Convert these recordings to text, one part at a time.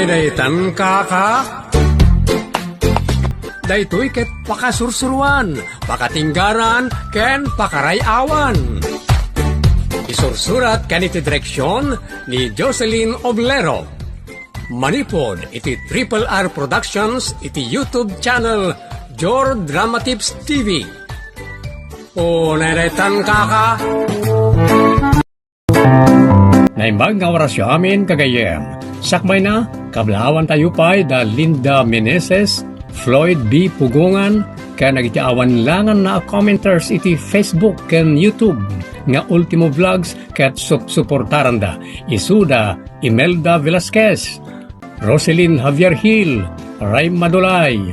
Daytan ka. Daytoy ket pakasursuruan, pakatinggaran, ken pakarayawan. Isursurat kaniti direksyon ni Jocelyn Oblero. Manipod iti Triple R Productions iti YouTube channel Jor Drama Tips TV. O Daytan ka. Naimbag nga orasyo amin kagayem. Sakmay na, kablawan tayo pa'y da Linda Meneses, Floyd B. Pugungan, kaya nagitiawan langan na commenters iti Facebook ken YouTube nga Ultimo Vlogs ket suportaran da Isuda Imelda Velasquez, Roselyn Javier Hill, Ray Madulay,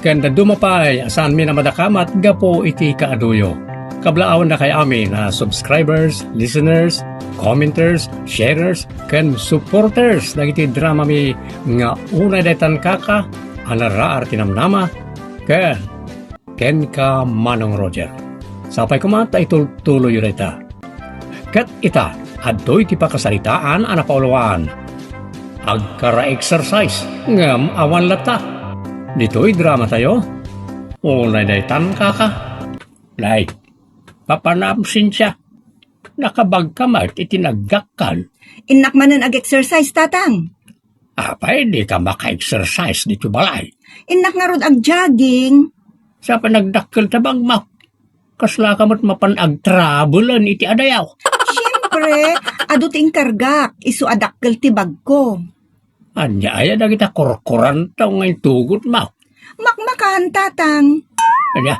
ken da dumapay asan mi na madakamat gapo iti kaaduyo. Kablaawan na kay amin na subscribers, listeners, commenters, sharers, ken supporters dagiti drama mi nga una daytan kaka anaraar tinamnama ken ka Manong Roger. Sapay kumata ituloy dayta. Ket ita adtoy ti pakasaritaan ana paulawan. Agkara-exercise ngam awan lata. Ditoy drama tayo. Una daytan kaka. Nay, papanamsin siya. Nakabagkamat itinagakkan. Inak manan ag-exercise, tatang. Apay, di ka maka-exercise dito balay. Inak nga rod ag-jogging. Sa panagdakkel tabang mo. Kasla ka mo't mapanag-travelan iti adayaw. Siyempre, ado ting kargak. Isu adakkel ti bag ko. Anya ay na kita korkoran taong ngay tugot mo. Makmakan, tatang. Anya,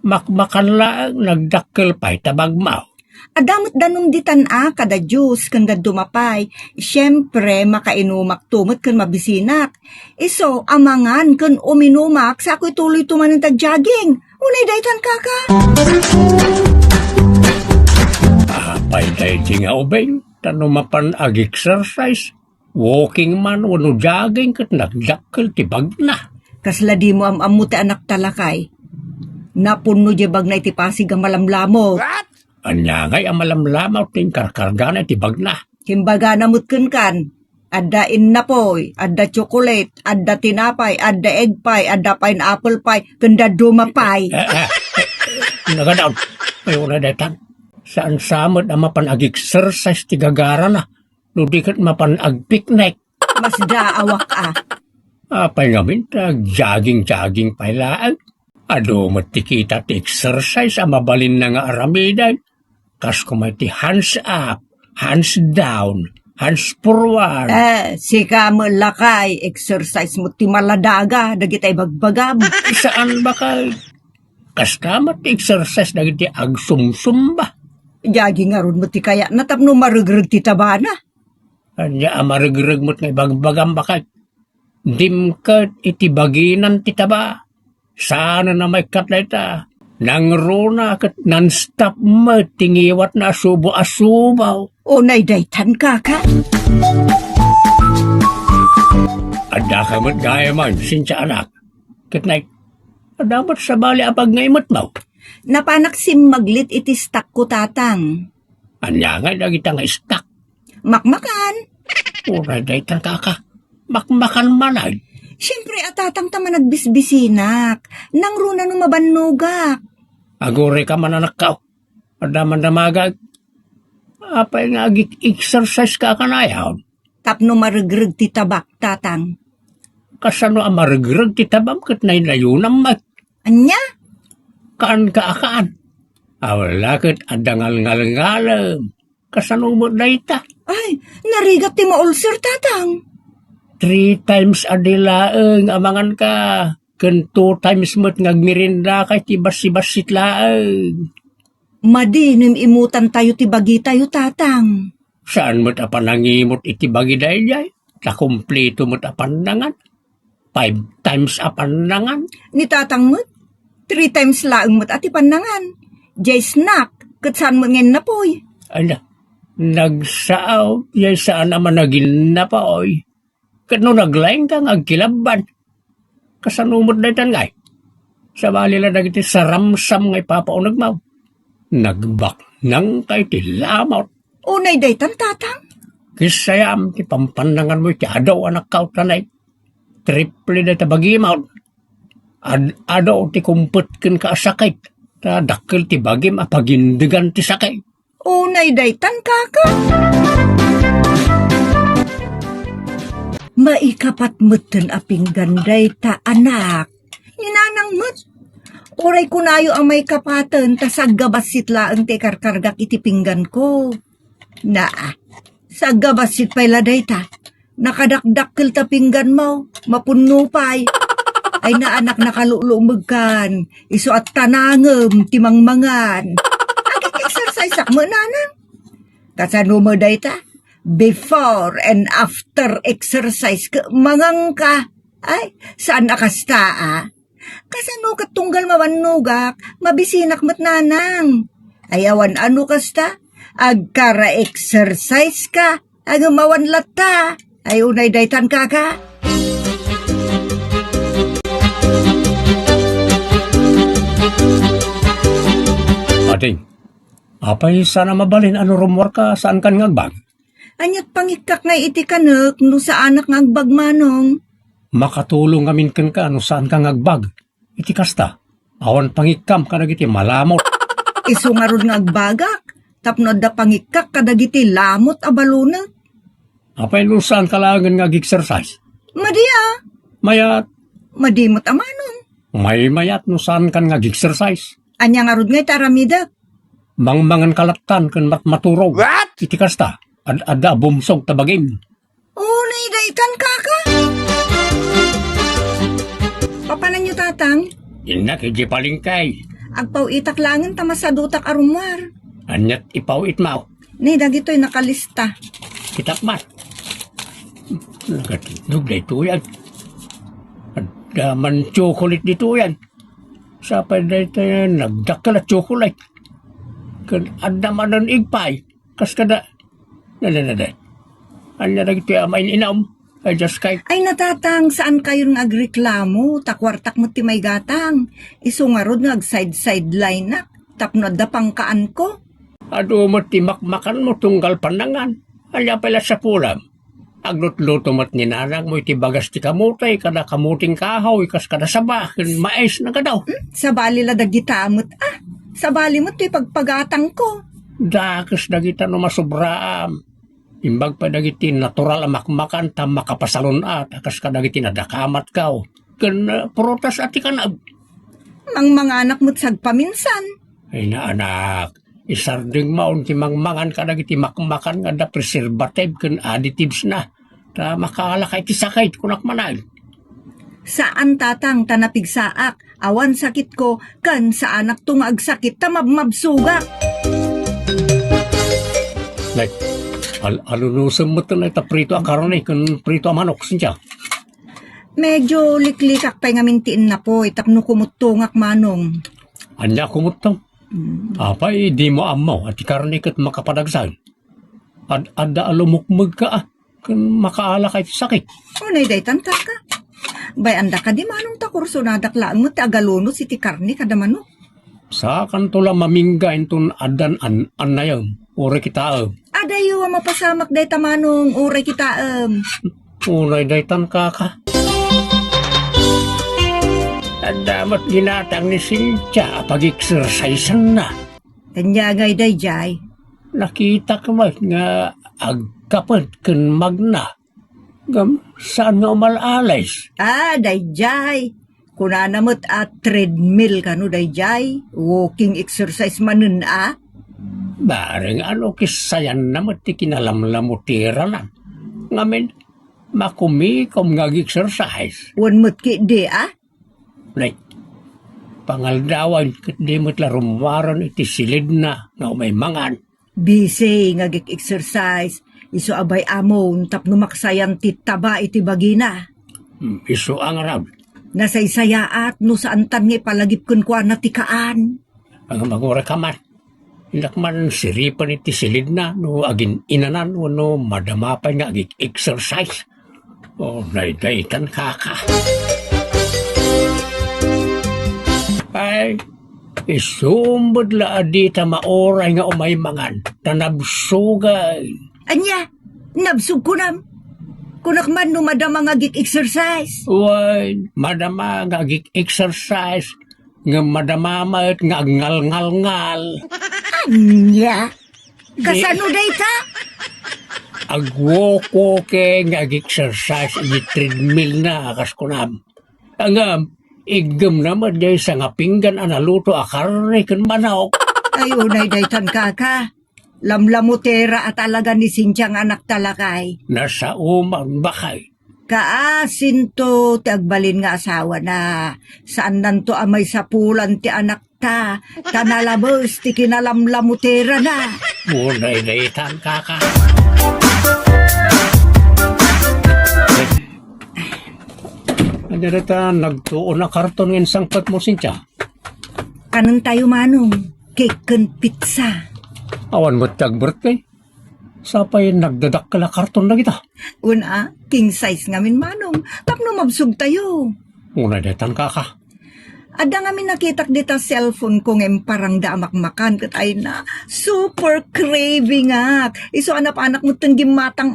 makmakan lang nagdakkel pa'y tabang mo. Adamot danong ditan kada juice kanda dumapay. Siyempre, makainumak tumot kan mabisinak. Iso, amangan kan uminumak sa ako'y tuloy tumanan tag-jogging. Unay daytan kaka. Apay day nga ubeng, tanong mapan ag-exercise. Walking man, wano jogging, kat nagdakkel tibag na. Kasla di mo amuti anak talakay. Napuno di bag na itipasig ang malamlamo. Anya ngay ang malamlamaw ting karkarga na tibag na. Kimbaga namutken kan. Adda innapoy, adda chocolate, adda tinapay, adda egg pie, adda pineapple pie, kanda dumapay. Nagadaw, may una detan. Saan samot ang mapanag-exercise tigagara na. Ludikat mapanag-picnic. Mas daawak Apay ngamin, jogging pailaan. Ado matikita ti exercise ang mabalin na nga aramiday. Kas kumay ti hands up, hands down, hands forward. Sika mo lakay, exercise mo ti maladaga, dagitay bagbagab. Saan ba kay? Kas kamat ti exercise dagiti agsumsum ba? Yagi nga ron mo ti kaya natapno marugrug ti tabana. Anya amarugrug mo't ngay bagbagam ba kay? Dimkat iti baginan ti taba. Sana na may katleta. Nang runa kat non-stop mo tingiwat na asubo-asubaw. Unay daytan kaka. Ada ka mo't gaya man, sinsya anak. Katnay, dapat sa bali apag ngaymot mo. Napanaksim maglit iti stak ko tatang. Anya nga nagita nga istak. Makmakan. Unay daytan kaka. Makmakan manay. Siyempre atatang tama nagbisbisinak. Nang runa no mabanugak. Agore ka mananakaw. Adaman damagag. Apay nga exercise ka kanayaw. Tapno marugrug ti tabak tatang. Kasano ang marugrug ti tabam kat nainayunam mat. Anya? Kaan ka akaan. Awala kat adangal-ngal-ngalam. Kasano mo na ita? Ay, narigat ti maulsir tatang. 3 times adilaeng amangan ka. Ken 2 times mo't ngagmirinda kay tibas-sibasit laeng. Madinim imutan tayo ti bagi tayo tatang. Saan mo't apanangimot iti bagi dayjay? Takumpleto mo't apanangan? 5 times apanangan? Ni tatang mo't 3 times laeng mo't ati panangan. Jay snack, kat saan mo ngin na po'y. Ala, nagsaaw, yay saan naman nagin na pa oy. Kano naglaing kang agkilaban. Kasanumod na itan ngay. Sa bali lang nagiti saramsam ngay papaunag mo. Nagbak nang kay ti lamot. Unay daytan tatang. Kisayam ti pampandangan mo ti adaw anak kao tanay. Triple na tabagimaw. Adaw ti kumput ken kaasakit. Ta dakkel ti bagim apagindegan ti sakay. Unay daytan kaka. Maikapat meten aping ganday ta anak. Inanang met. Oray kunayo ang may kapatan ta saggabasit laang ti karkargak iti pinggan ko. Saggabasit pay laday ta. Nakadakdakkel ta pinggan mo. Mapunno pay. Ay na anak nakalulumagkan. Iso at tanangem timangmangan. Exercise ak mo nanang. Kasano mo day ta? Before and after exercise mangang ka. Ay, saan nakasta Kasano katunggal mawanugak, mabisinak mat nanang. Ayawan ano kasta? Agkara exercise ka, agamawan lata. Ay unay daytan kaka. Ating, apay sana mabalin ano rumor ka saan kan ngagbag? Anyat pangikak nga iti kanek no sa anak nga agbag manong. Makatulong amin ken ka ano saan ka ngagbag. Iti kasta, awan pangikam ka nagiti malamot. Iso nga ron nga agbagak, tapno da pangikak kadagiti lamot abaluna. Apay no saan ka langan ngag-exercise? Madia, Mayat, madimot amanong. may mayat no saan kan ngag-exercise. Anya nga ron nga itaramidak. Mangmangan kalaptan ken maturog. What? Iti kasta, adda bumsog tabagim. Unay daytan kaka. Papanan nyo tatang, Inak iji palingkay. agpaw itak langan tamasadutak arumar. Anyat ipawit mao. Ni dagitoy nakalista. Kitakmat. Nagatindog na ito yan. Adaman chocolate dito yan. Sapay na ito yan, nagdakal at chocolate. Kan adaman ng igpay. Kas kada. Nananada. Anya na ito amain inaom. I just kay. Ay natatang, saan kayo nga agreklamo? Takwartak mo ti may gatang. Iso nga rod nga ag-side-sideline na. Tapno da pangkaan ko. Ado mo timakmakan mo tunggal panangan. Anya pala sa pulam. Aglutluto mo't ninanang mo iti bagas ti kamutay. Kada kamuting kahaw. Ikas kada sabah. Mais na kadaw. Sa bali la dagitamot. Sa bali mo ti pagpagatang ko. Dakas dagita no masubraam. Imbag pa dagiti natural amakmakan ta makapasalon akas ka dagiti nadakamat kao. Ken protas ati kanab. Mang mga anak mo't sagpaminsan. Ay na anak, isarding maun ti mangmangan ka dagiti makmakan nga da preservative ken additives na. Ta makaala kay ti sakit kunak manay. Saan tatang tanapigsaak? Awan sakit ko kan sa anak tong agsakit ta mabmabsugak. Like, alulusam mo ito na prito ang karne ken prito ang manok sinja. Medyo liklikak pa'y nga mintiin na po, itapno kumutungak manong. Anya kumutong. Apay, di mo amaw at karne kat makapadagsan. Adda alumukmag ka ken makaala kay ti sakit. Unay daytan kaka. Bay anda ka di manong ta kurso nadaklaan mo ti agalono si ti karni kada manok. Sa kantula mamingga intun adan anayam. Ure kita Adayo mapasamak day tamanong ure kita Unay daytan kaka. Damat ginatang ni Cynthia pag-exercisean na. Kanya ngay day jay. Nakita ka ba nga agkapad ken magna. Gam saan nga umalalis? Day jay. Kuna namot treadmill kanu day jay. Walking exercise manun Bareng ano kisayan naman ti kinalamlamutira na. Ngamin, makumikom nga exercise. Wan mo't ki di Like, pangaldawan kat di mo't larumwaran iti silid na nga umay mangan. Busy nga exercise. Iso abay amon tapno maksayan ti taba iti bagina. Iso ang arab. Nasaysayaat no saan tan nga palagip kun kwa natikaan. Ang magura kaman. Inakman siripan iti silid na no agin inanan no madamapay nga exercise. Naidaitan kaka. Ay, isumbod la adita maoray nga umay mangan. Tanabsugay. Anya, Nabsug ko na. Kunak man no madama nga exercise. Uy, madama nga exercise, nga madamamat nga ngal-ngal-ngal. Anya? Kasano day ta? Agwoko ke nga exercise di treadmill na akas kunam. Angam, igam naman day sa nga pinggan analuto akarne kan manok. Ayun ay daytan kaka. Lamlamutera at talaga ni Sintiang anak talakay. Nasa umang bakay. Kaasin to ti agbalin nga asawa na. Saan nanto amay sapulan ti anak ta. Tanalabos ti kinalamlamutera na. Munay daytan kaka. Nadarata, nagtuon na karton ng sangpat mo, Cynthia. Kanan tayo manong. Cake and pizza. Awan mo tag birthday. Sapay nagdadak ka na karton na kita. Una, king size ngamin manong. Tapno mabsug tayo. Munay daytan kaka. Ada nga nakitak dita cellphone ko ngayon parang damakmakan kat ay na super craving ak. Iso anak mo tanggim matang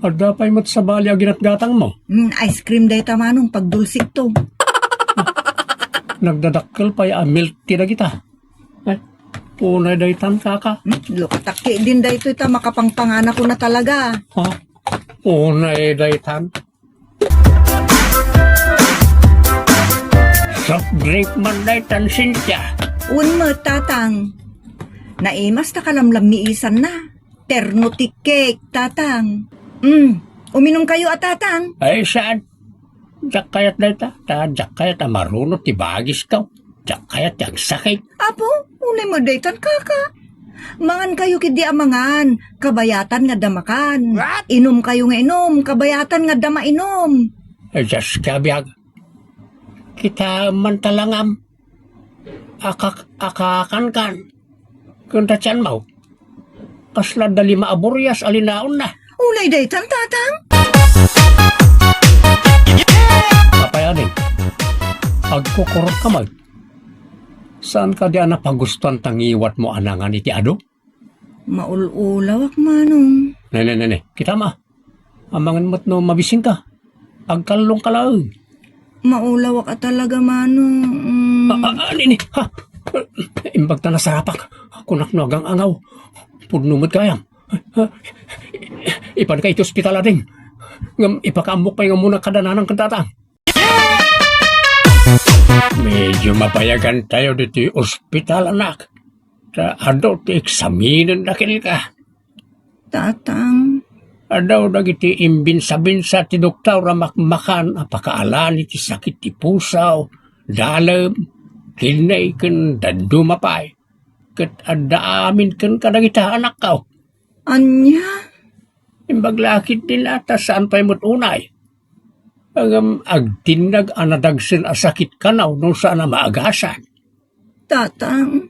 Ada pa'y mat sa bali ginatgatang mo. Ice cream data manong pagdulsik to. Nagdadakkel pa'y milk tea na kita. Ay, unay daytan kaka. Lukataki din da ito ita makapangpangana ko na talaga. Ha? Unay daytan. Soft drink man daytan, Cynthia. Mo tatang. Naimas ta kalamlam miisan na. Terno ti cake tatang. Uminom kayo at tatang. Ay, saan? Diyak kayat dayta. Diyak kayat marunot ti bagis ka. Diyak kayat yang sakit. Apo, unay mo daytan kaka. Mangan kayo kidi amangan, kabayatan nga damakan. What? Inom kayo nga inom, kabayatan nga dama inom. Ay, just kabiyag. Kita man talangam. Akakan kan. Kung tatyan mo. Kasla dali maaburyas alinaon na. Unay daytan tatang. Papayanin. Agkukurot ka mag. Saan ka di napagustuhan tangiwat mo anangan iti ado? Maululawak manong. Nene. Kita ma. Amangan mo't no mabising ka. Agkalong ka lang. Maulawak at talaga manong. Nini. Ha? Imbag ta na sarapak. Kunak no agang angaw. Pudnumot kayam. Ipan ka iti ospital ating. Ngam ipakaambok pa yung muna kadananang kantatang. Medyo mapayagan tayo dito yung ospital, anak. Adaw ti eksaminin na kinil ka. Tatang. Adaw dagiti imbinsa-binsa ti doktor ramakmakan apakaalan iti sakit ti pusaw, dalam, kinay ken dadumapay. Ket adda amin ken kadagita anak ka. Anya? Imbaglakit nila ta saan pa'y mo't unay. Agtinag anadagsin asakit kanaw nung saan na maagasan. Tatang.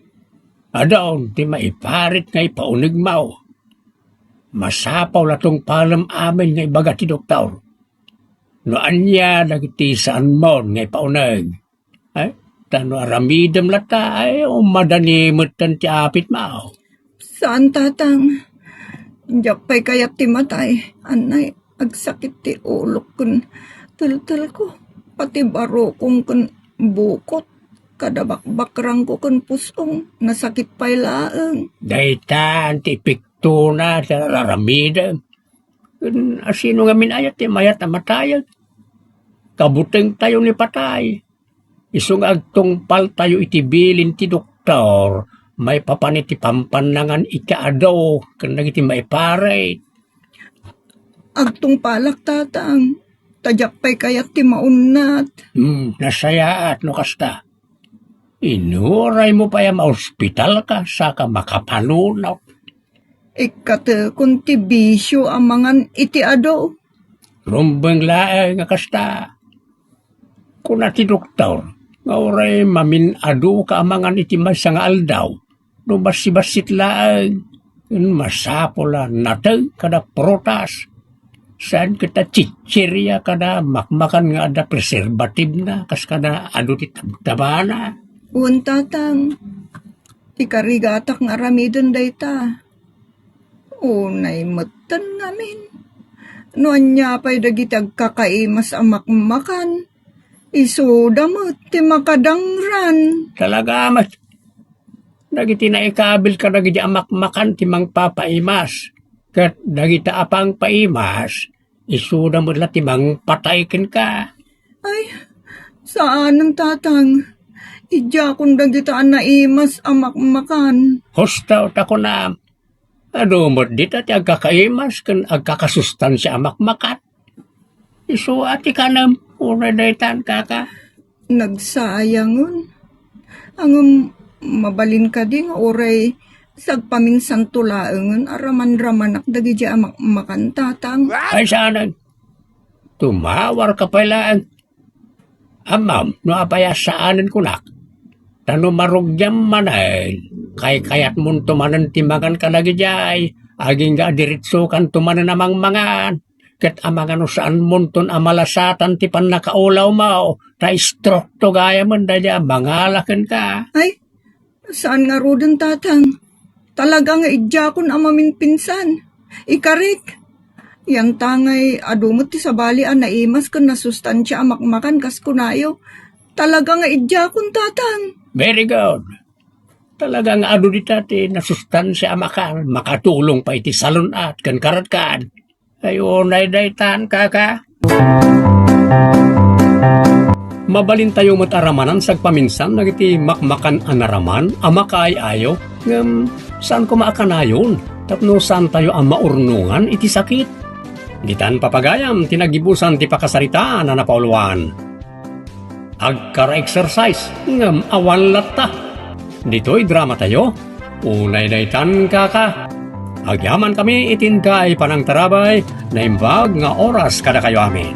Adaon ti maiparit nga ipaunig mao. Masapaw latong palam amin nga ibaga ti doktor. No anya dagiti saan mo nga ipaunig. Ay, tano aramidem lata ay umadanimot tan ti apit mao. Saan tatang? Japay kayat ti matay. Anay, agsakit ti ulok kun. Tal ko. Pati baro kong kun bukot. Kadabakbakrang ko kun pusong. Nasakit pa'y laeng. Daytan ti pikto na sa aramidem. Asino nga minayat ti mayat na matayag. Kabuteng tayo ni patay. Isong agtungpal tayo itibilin ti doktor. May papaniti pampanangan ikaadaw. Kung iti may paray. Agtong palak tatang. Tajapay kayat ti maunat. Nasayaat no kasta. Inuray mo pa yung ospital ka sa ka makapanunaw. Ikate kun ti bisyo amangan iti ado. Rumbang laeng nga kasta. Kung ti doktor, nga oray maminado ka amangan iti masang aldaw. No basi-basit laeng. Masapula natag kada protas. Saan kita chichirya kada makmakan nga ada preservative na. Kas kada ado ti tabana. Tatang. Ikarigatak nga ramidon dayta. Unay matan namin. Noan niya pa'y dagitag kakaimas amakmakan. Isuda mo ti makadangran. Talaga mas. Dagiti na ikabil ka dagiti amakmakan ti mang papaimas. Kat dagita apang paimas, isuda mo la ti mang pataykin ka. Ay, saan ang tatang? Idya kung dagitaan na imas amakmakan. Hostaw ta ko na. Ano mo dita ti agkakaimas kan agkakasustansya amakmakat. Isu ati ka na unay daytan kaka. Nagsayangon. Ang mabalin ka di nga oray sagpaminsan tulaengan araman-ramanak dagiti amakmakan tatang. Ay sana. Tumawar ka pala. Amam, no apayasaanan kunak. Tano marugyam manay. Kay kayat mun tumanan timangan ka lagi jay. Aging ga diritso kan tumanan amang mangan. Ket amangan saan munton amalasatan ti pan nakaulaw mao. Ta stroke to gaya man dadya mangalaken ka. Ay, saan nga rodan tatang? Talaga nga idya kon amamin pinsan. Ikarik. Yang tangay adumot ti sabalian na imas kan nasustansya amakmakan kas kunayo. Talaga nga idya kon tatang. Very good. Talagang ado dita ti nasustansya amakan. Makatulong pa iti salon at kan karatkan. Ayun ay daytan kaka. Mabalin tayo mataramanan sagpaminsan nagiti makmakan anaraman amakay ayo ngem saan ko maakanayon tapno saan tayo ang maurnungan iti sakit. Ditan papagayam tinagibusan ti pakasarita na napauluan. Agkara-exercise ngem awan latta. Dito'y drama tayo. Unay daytan kaka. Agyaman kami itin kay panang tarabay na imbag nga oras kada kayo amin.